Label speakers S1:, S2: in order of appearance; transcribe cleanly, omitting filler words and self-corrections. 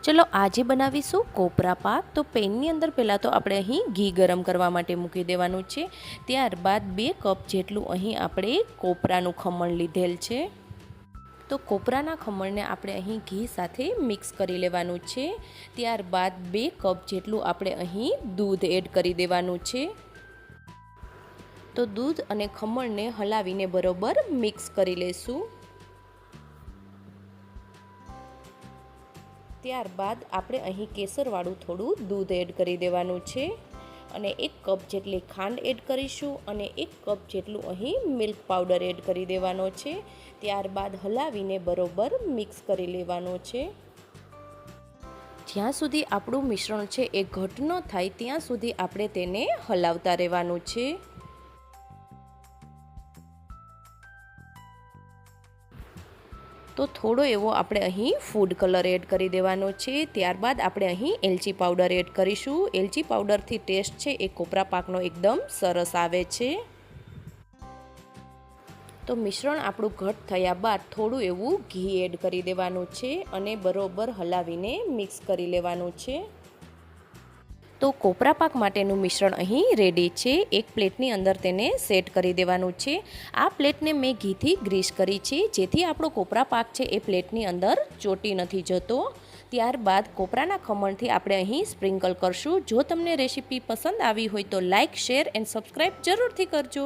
S1: चलो આજે બનાવીશું કોપરા પાક। તો પેનની અંદર પહેલાં તો આપણે અહીં ઘી ગરમ કરવા માટે મૂકી દેવાનું છે। ત્યારબાદ 2 કપ જેટલું અહીં આપણે કોપરાનું ખમણ લીધેલ છે। તો કોપરાના ખમણને આપણે અહીં ઘી સાથે મિક્સ કરી લેવાનું છે। ત્યારબાદ 2 કપ જેટલું આપણે અહીં દૂધ એડ કરી દેવાનું છે। તો દૂધ અને ખમણને હલાવીને બરોબર મિક્સ કરી લેશું। ત્યારબાદ આપણે અહીં કેસરવાળું થોડું દૂધ એડ કરી દેવાનું છે અને 1 કપ જેટલી ખાંડ એડ કરીશું અને 1 કપ જેટલું અહીં મિલ્ક પાવડર એડ કરી દેવાનો છે। ત્યારબાદ હલાવીને બરોબર મિક્સ કરી લેવાનો છે। જ્યાં સુધી આપણું મિશ્રણ છે એ ઘટ ન થાય ત્યાં સુધી આપણે તેને હલાવતા રહેવાનું છે। તો થોડો એવો આપણે અહીં ફૂડ કલર એડ કરી દેવાનો છે। ત્યારબાદ આપણે અહીં એલચી પાવડર એડ કરીશું। એલચી પાવડરથી ટેસ્ટ છે એ કોપરા પાકનો એકદમ સરસ આવે છે। તો મિશ્રણ આપણું ઘટ થયા બાદ થોડું એવું ઘી એડ કરી દેવાનું છે અને બરોબર હલાવીને મિક્સ કરી લેવાનું છે। તો કોપરા પાક માટેનું મિશ્રણ અહીં રેડી છે। એક પ્લેટની અંદર તેને સેટ કરી દેવાનું છે। આ પ્લેટને મેં ઘીથી ગ્રીસ કરી છે જેથી આપણો કોપરા પાક છે એ પ્લેટની અંદર ચોટી નથી જતો। ત્યારબાદ કોપરાના ખમણથી આપણે અહીં સ્પ્રિંકલ કરશું। જો તમને રેસીપી પસંદ આવી હોય તો લાઇક, શેર એન્ડ સબસ્ક્રાઈબ જરૂરથી કરજો।